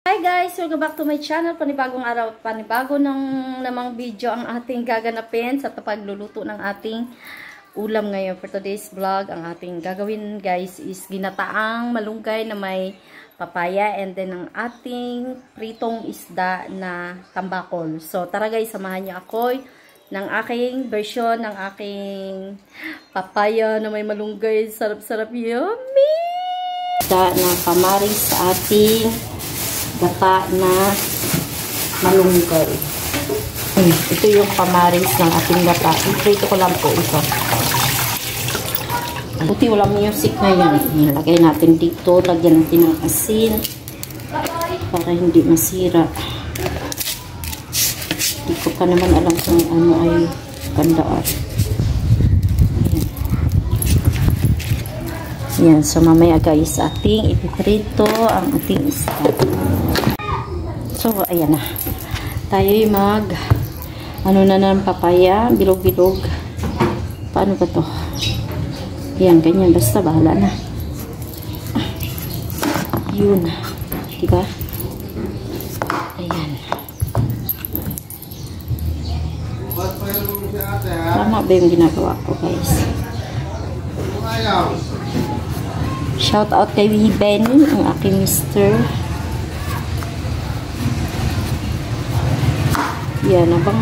Hi guys! Welcome back to my channel. Panibagong araw, panibago namang video ang ating gaganapin sa pagluluto ng ating ulam ngayon. For today's vlog, ang ating gagawin guys is ginataang malunggay na may papaya and then ang ating pritong isda na tambakol. So tara guys, samahan niyo ako ng aking version ng aking papaya na may malunggay. Sarap-sarap, yummy! Isda na kamaring sa ating gata na malunggay. Ito yung kamaris ng ating gata. Iprito ko lang po ito. Buti walang music ngayon. Nilagay natin dito. Lagyan natin ng asin para hindi masira. Hindi ko pa naman alam kung ano ay gandaan. Yan. So mamaya guys, ating ipiprito ang ating isda. So, ayan na. Tayo'y ano na ng papaya, bilog-bilog. Paano ba to? Yan, ganyan. Basta, bahala na. Yun. Diba? Ayan. Tama ba yung ginagawa ko, guys? Shout out kay Ben, ang aking mister. Yan, habang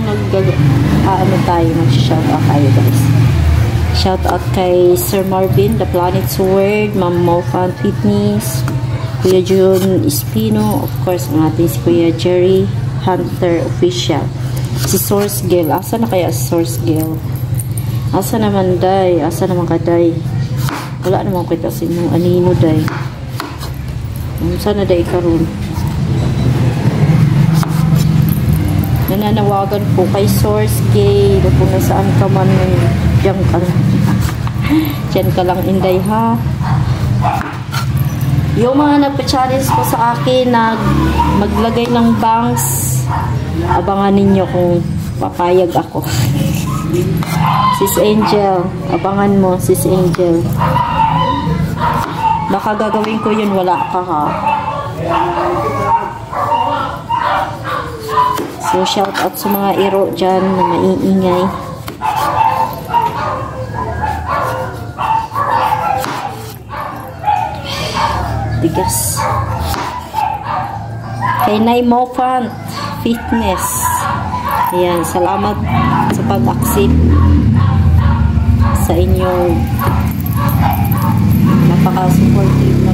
tayo, mag-shout out tayo guys. Shout out kay Sir Marvin, The Planet's Word, Ma'am Mofan Fitness, Kuya Jun Espino, of course, ang ating si Kuya Jerry Hunter Official. Si Source Girl, asa na kaya si Source Girl? Asa naman day? Asa naman ka day? Wala naman kita si mo, anino day. Sana day karon. Nananawagan po kay Source Gay kung nasaan ka man, diyan ka lang. Diyan ka lang, inday ha. Yung mga nagpa-challenge ko sa akin na maglagay ng bangs, abangan ninyo kung papayag ako. Sis Angel, abangan mo Sis Angel. Baka gagawin ko yun, wala ka ha. So, shout out sa mga iro dyan na maiingay. Tigas. Kay Nay Mofan Fitness. Ayan, salamat sa pag-accept sa inyong napaka-supportive na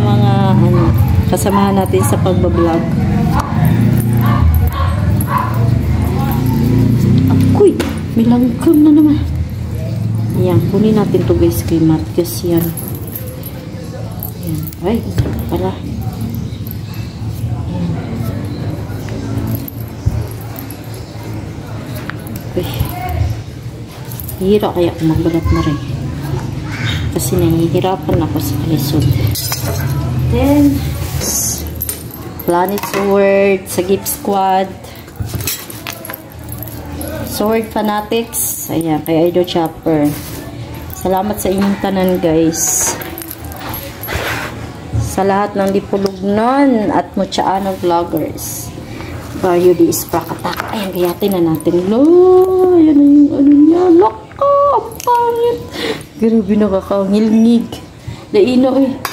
mga kasamahan natin sa pagbablog. Akoy, may langgam na naman. Ayan, kunin natin to guys kay Matgas yan. Ayan. Ay, pala. Uy. Hihira kaya kung magbalat na rin. Kasi nahihirapan ako sa kalisod. Then, Planet's Word, sa Gift Squad, Sword Fanatics, ayan, kay Idol Chopper. Salamat sa inyong tanan guys. Sa lahat ng Dipulugnon at Mutsaano Vloggers. Barrio di Isprakatak. Ayan, gayatin na natin. Lo, ayan na yung ano niya. Laka, ang pangit. Grabe nakakangilngig. Daino eh.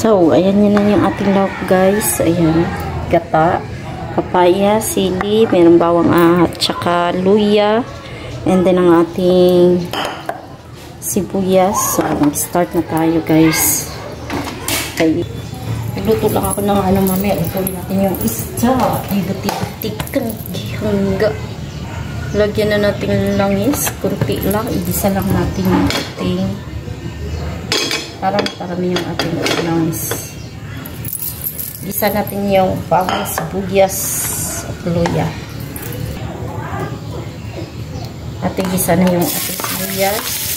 So, ayan yun na yung ating lauk guys. Ayan, gata, papaya, sili, mayroong bawang at saka luya. And then ang ating sibuyas. So, mag-start na tayo guys. Okay. Luto lang ako ng ano mamaya. Lutuin natin yung isda. Ay, buti-butikan. Hangga. Lagyan na natin langis. Kunti lang. Igisa lang natin yung ating parang-parami yung ating langis. Igisa natin yung bawang, sibuyas at luya. At igisa na yung ating sibuyas.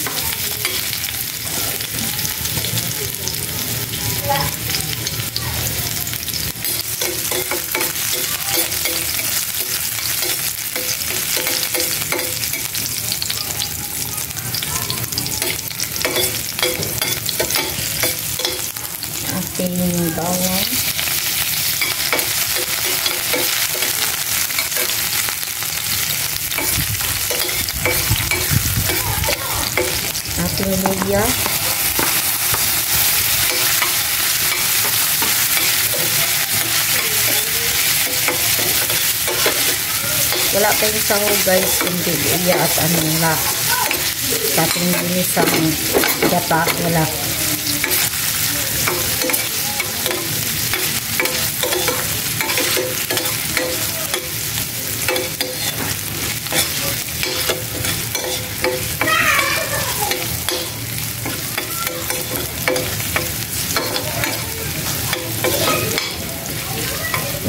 Ating bawang. Ating luya. Wala tayong sahog guys, hindi luya at anong la. Sa ating ginisang gata, wala.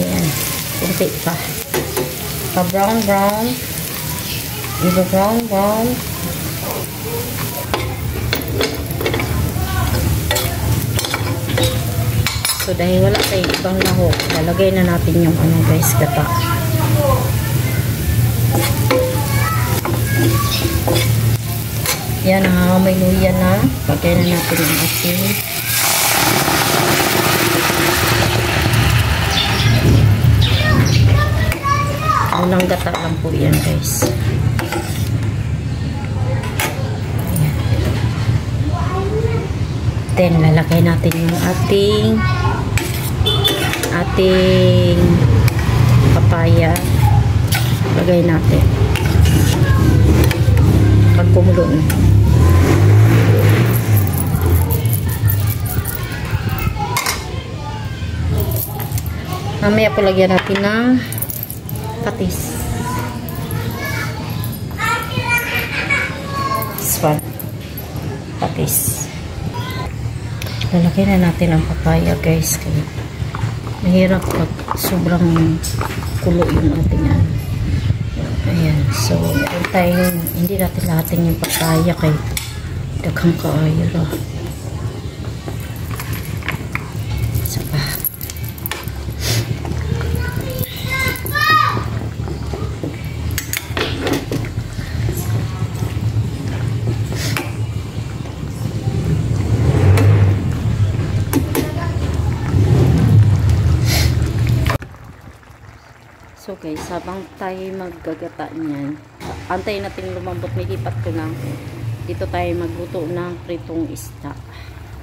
Ayan, kunti pa. Pa-brown. Iba-brown. So, dahil wala tayong ibang lahok, lalagay na natin yung ano guys, gata. Yan, may luya na. Lagay na natin yung asin. Unang gata lang po yan guys. Ayan. Then lalagay natin yung ating papaya. Lagay natin pag kumulo na. Mamaya po lagyan natin ng patis. This one. Patis. Lalagay na natin ang papaya guys. Kaya mahirap pag sobrang kulo yung ating ano. Ayan. So, meron tayong, hindi natin lahatin yung papaya kay daghang kaayo ra. Isa pa. So guys, habang tayo maggagata niyan, antayin natin lumambot, may lipat ko lang. Dito tayo magluto ng pritong isda.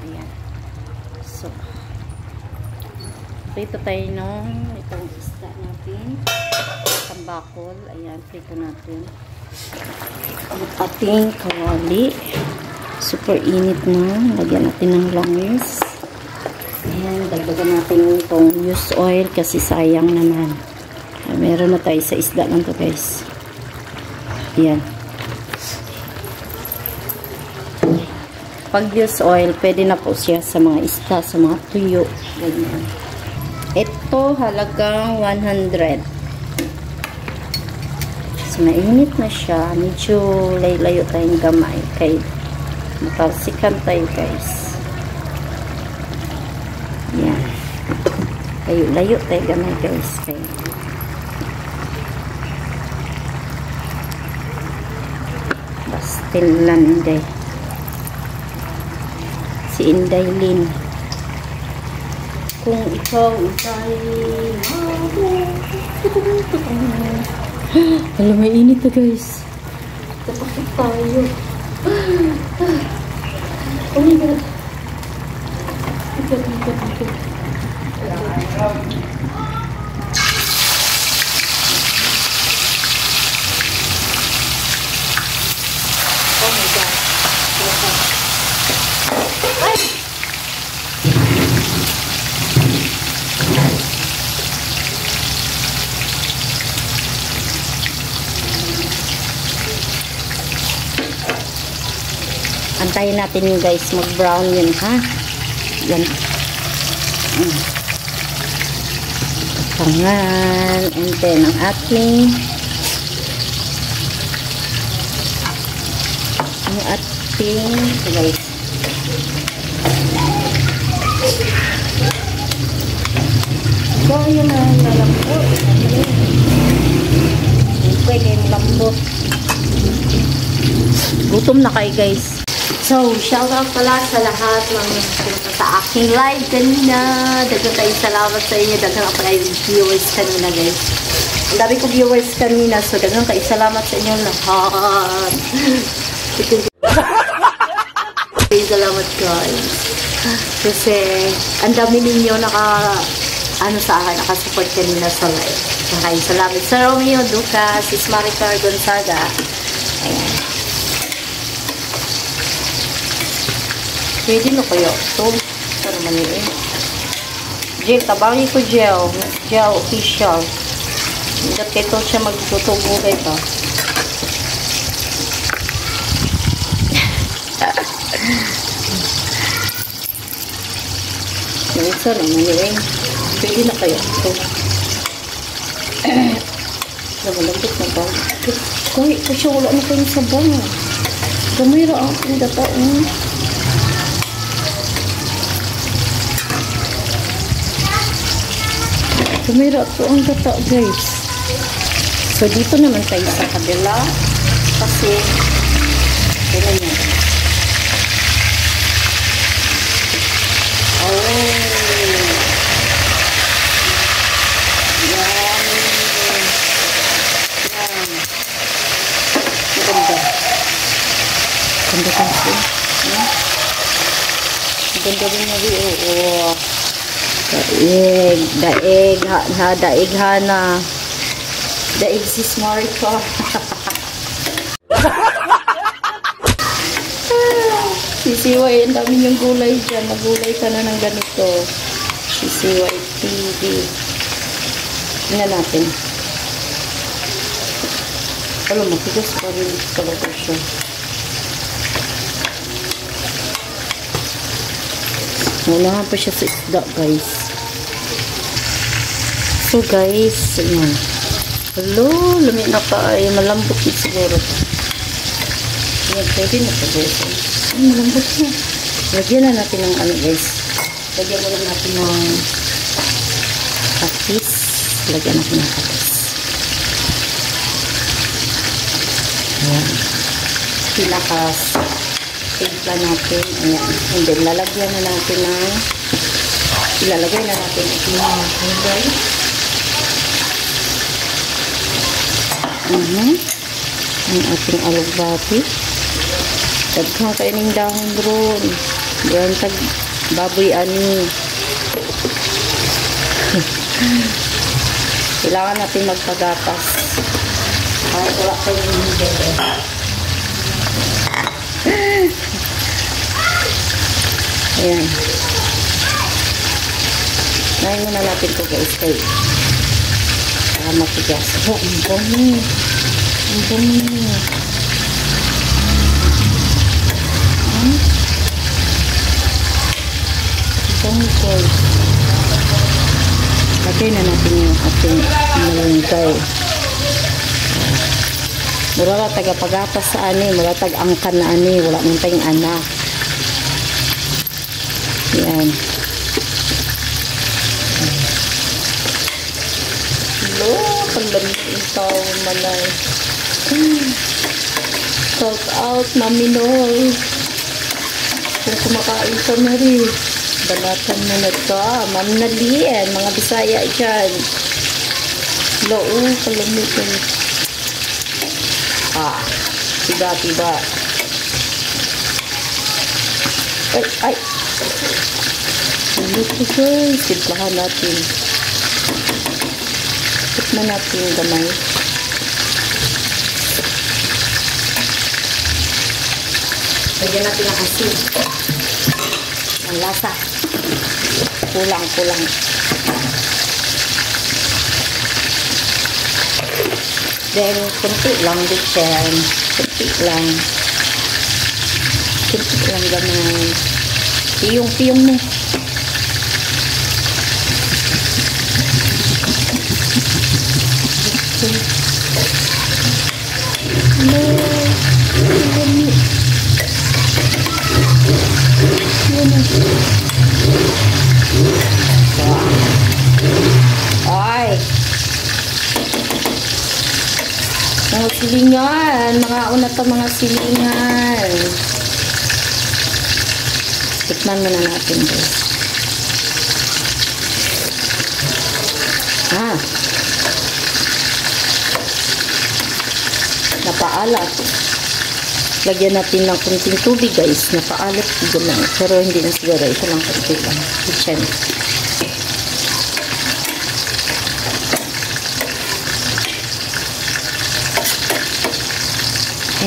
Ayan. So, prito tayo itong isda natin. Tambakol. Ayan, prito natin. Ang ating kawali. Super init na. Lagyan natin ng langis. Ayan, dagdagan natin itong used oil kasi sayang naman. Meron na tayo sa isda lang to guys. Ayan. Pag used oil, pwede na po siya sa mga isda, sa mga tuyo. Ganyan. Ito halagang 100. So, mainit na siya. Medyo layo tayong gamay. Kay matalsikan tayo guys. Ayan. Layo tayo gamay guys. Kaya Bastilande. Si Inday Lin. Kung ikaw ay alam, may init na guys. Tapos tayo. Oh my god. Ikot, ikot, ikot. Oh my God. Ay! Antayin natin yun guys, mag-brown yun ha. Yan. Pangan. And then ang ating ito guys. So yun na lalambot. Pwede yung lambot. Gutom na kayo guys. So, shout out pala sa lahat ng sa aking live kanina. Dagan tayo salamat sa inyo. Dagan ako kayo viewers kanina guys. Ang dami ko viewers kanina. So, dagan tayo salamat sa inyo lahat. Salamat guys. Kasi, ang dami ninyo sa akin, nakasupport kanina sa live. Maraming salamat sa Romeo Duca, si Maricar Gonzaga. Ayan. Pwede na kayo ito. Para maniin. Gel, tabangin ko gel. Gel official. Hindi ito siya magtutubo ito. Minsan na maniin. Pwede na kayo ito. Namalambot na ba? Kahit ko siya wala na kayong sabang. Gamay ra ang dataon. Tumira po ang gata guys. So dito naman tayo sa kabila kasi kaya yan. Oh. Yan. Yan. Maganda. Ganda kasi. Maganda rin na rin. Oo. Daig, daig hana. Daig si Smarika. Sisiway, ang dami yung gulay dyan. Nagulay ka na ng ganito. Sisiway TV. Tingnan natin. Alam mo, tigas pa rin talaga siya. Wala pa siya sa isda, guys. So, guys, yan. Hello, lamig na pa ay malambot na siguro. Yan, pwede na ito, guys. Ay, malambot na. Lagyan na natin ng ano, guys. Lagyan mo lang natin ng katis. Lagyan natin ng katis. Ayan. Pinakas. Timpla natin. Ayan. And then, lalagyan na natin ng ilalagay na natin ito mga kulay. Ang ating alugbati. Tagkang kaining dahon bron. Yan tag baboy ani. Kailangan natin magpagapas. Kahit wala kayong hindi. Ayan. Nahin muna natin ito guys kay para matigas. Oh, ang dami. Ang dami. Ang dami guys. Lagay na natin yung ating malunggay. Mura lang taga-pagapas sa ani. Mura tag-angkan na ani. Wala mong tayong anak. Yan. Hello, paglamit yung tao malay. Shout out, Mami Nol. Kung kumakain ka na rin, balatan mo na ito. Ma'am Nalien, mga Bisaya dyan. Hello, paglamit yung tiba-tiba. Ay, ay. Luto guys. Timplahan natin. Tikman natin yung gamay. Lagyan natin ang asin. Ang lasa. Kulang. Then, kunti lang din siya. Kunti lang gamay. Piyong mo. Ay! Mga silingan. Mga una to mga silingan. Tikman muna natin guys. Napaalat. Lagyan natin ng kunting tubig guys. Napaalat siguro lang. Pero hindi na siguro. Ito lang kunti lang. Kitchen.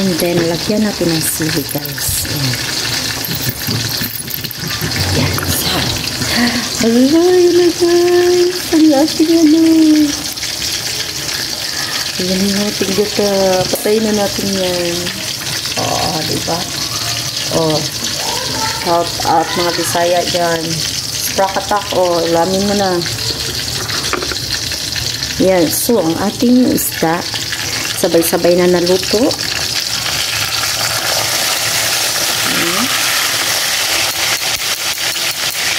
And then, lagyan natin ng sili guys. Yan. Yun na guys. Ang ating Yan natin dito. Patayin na natin yan. Diba? Shout out mga Bisaya dyan. Sprakatak. Lamin mo na. Yan. So, ang ating isda, sabay-sabay na naluto.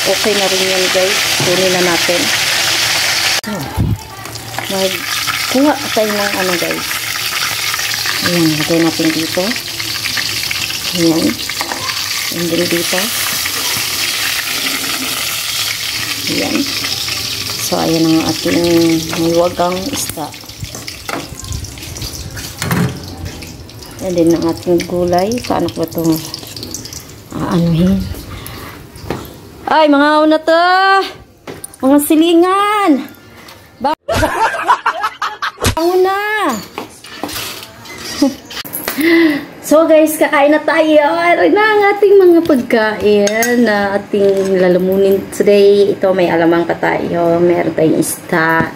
Okay na rin yan guys. Kunin na natin. So, magkuha tayo ng ano guys. Ayan, lagay natin dito. Ayan. And then dito. Ayan. So, ayan ang ating mahiwagang isda. And then ang ating gulay. Paano ko ito aanuhin? Ay, mga una to. Mga silingan. Bango na. So guys, kakain na tayo. Ito na ang ating mga pagkain na ating lalamunin today. Ito may alamang pa tayo. Meron tayong isda.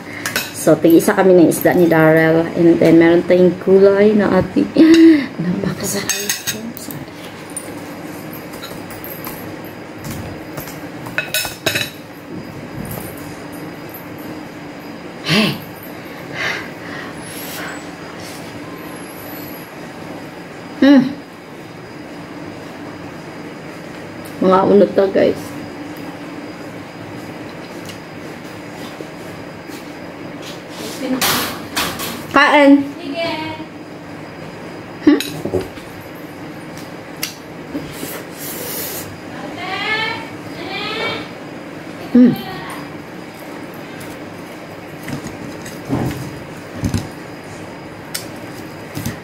So, tig-isa kami ng isda ni Darrell. And then, meron tayong gulay na ating napakasakay. Mga unod to guys. Kain.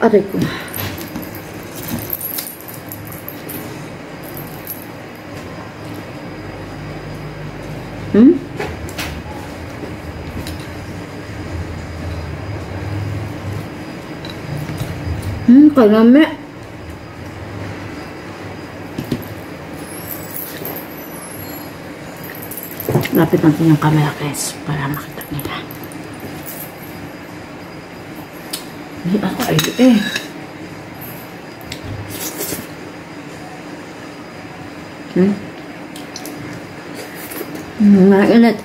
Aray ko. Kaname. Lapit natin yung camera guys para makita nila. Hindi ako ay mainit.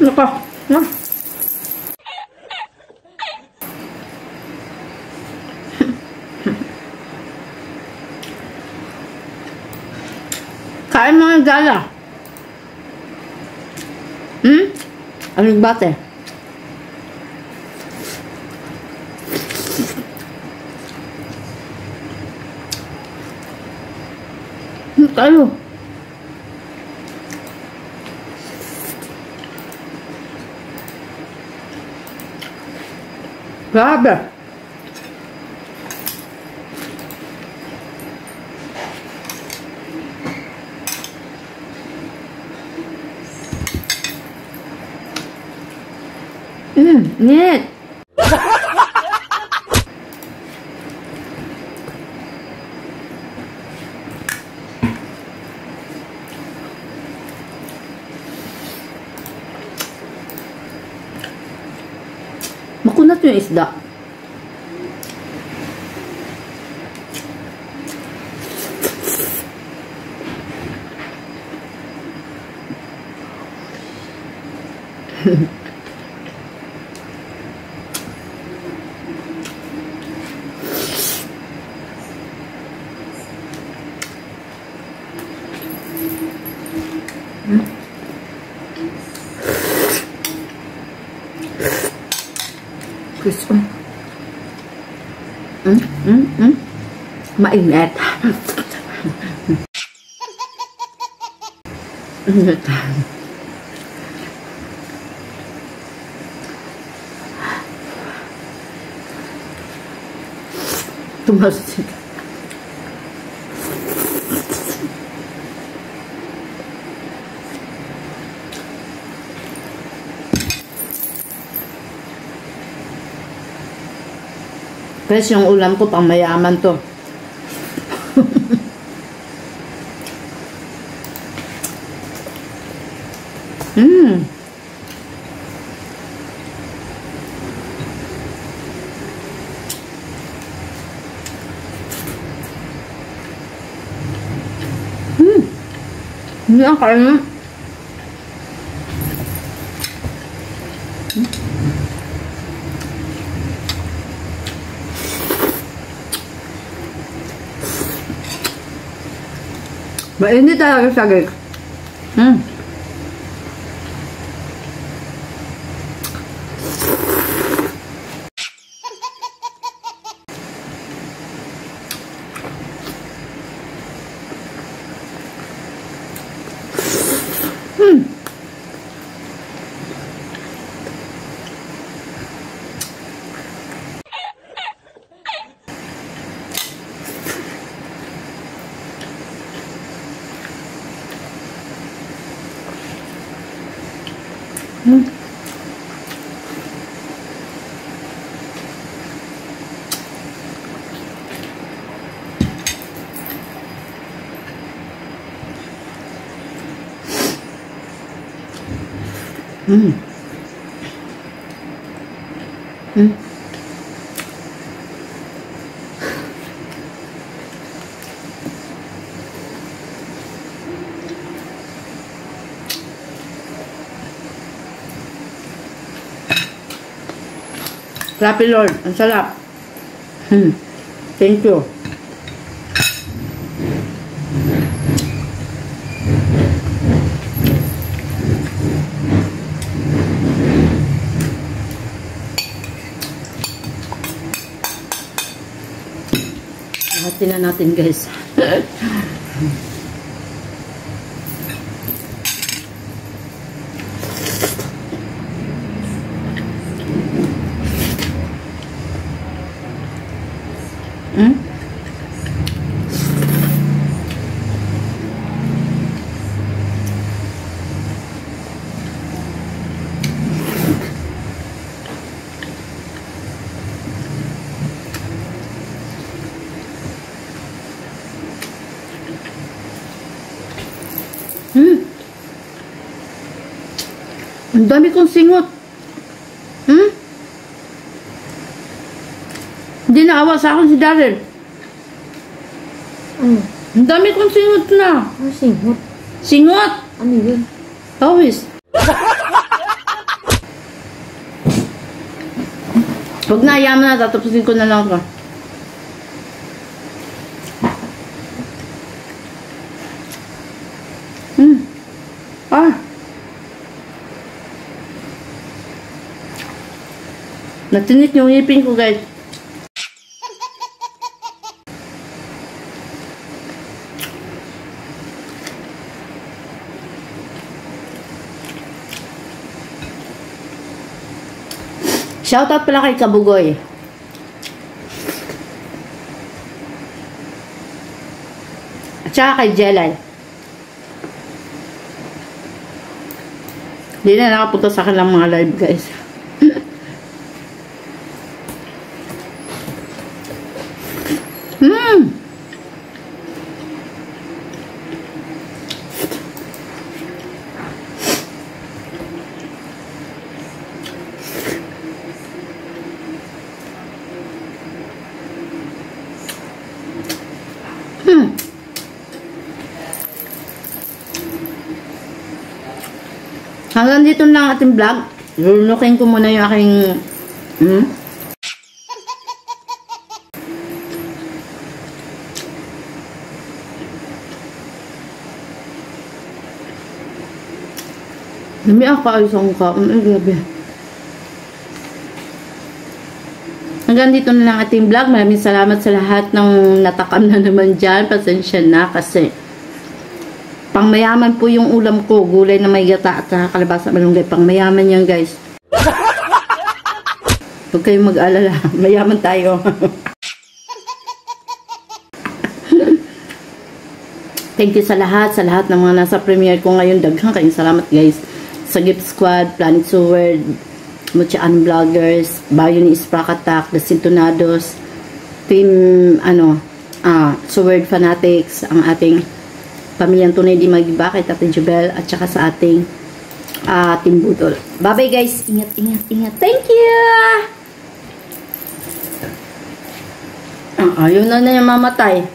Nako, na. Kain mga gala. Anong bate? Tayo. Grabe. Нет. Makunat yung isda. Gusto. Mainit. Tumasik. Guys, yung ulam ko pang mayaman to. Hindi ang kain. Mainit talaga siya, guys. Happy Lord, ang sarap. Thank you. Hati na natin, guys. Ang dami kong singot. Hindi naawa sa akin si Daryl. Ang dami kong singot na. Ano singot? Singot? Ano yun? Tawis. Huwag na, ayaman na. Tatapusin ko na lang ka. Natinik yung ngipin ko, guys. Shoutout pala kay Kabugoy. At saka kay Jelay. Hindi na nakapunta sa kanilang mga live, guys. Hanggang dito lang ating vlog. Lulunukin ko muna yung aking dami ako ayos akong kaon. Ay, grabe. Hanggang dito na lang ating vlog. Maraming salamat sa lahat ng natakam na naman dyan. Pasensya na kasi pangmayaman po yung ulam ko. Gulay na may gata at kalabasa malunggay. Pangmayaman yan, guys. Huwag kayong mag-alala. Mayaman tayo. Thank you sa lahat ng mga nasa premiere ko ngayon. Daghang kayong salamat, guys. Sa Gift Squad, Planet Sword, Muchaan Vloggers, Bayo ni Isprakatak, The Sintonados, Team, Sword Fanatics, ang ating Pamilyang Tunay Di Mag-iba kay Tate Jubel, at saka sa ating Team Budol. Bye-bye, guys. Ingat. Thank you! Ayun na yung mamatay.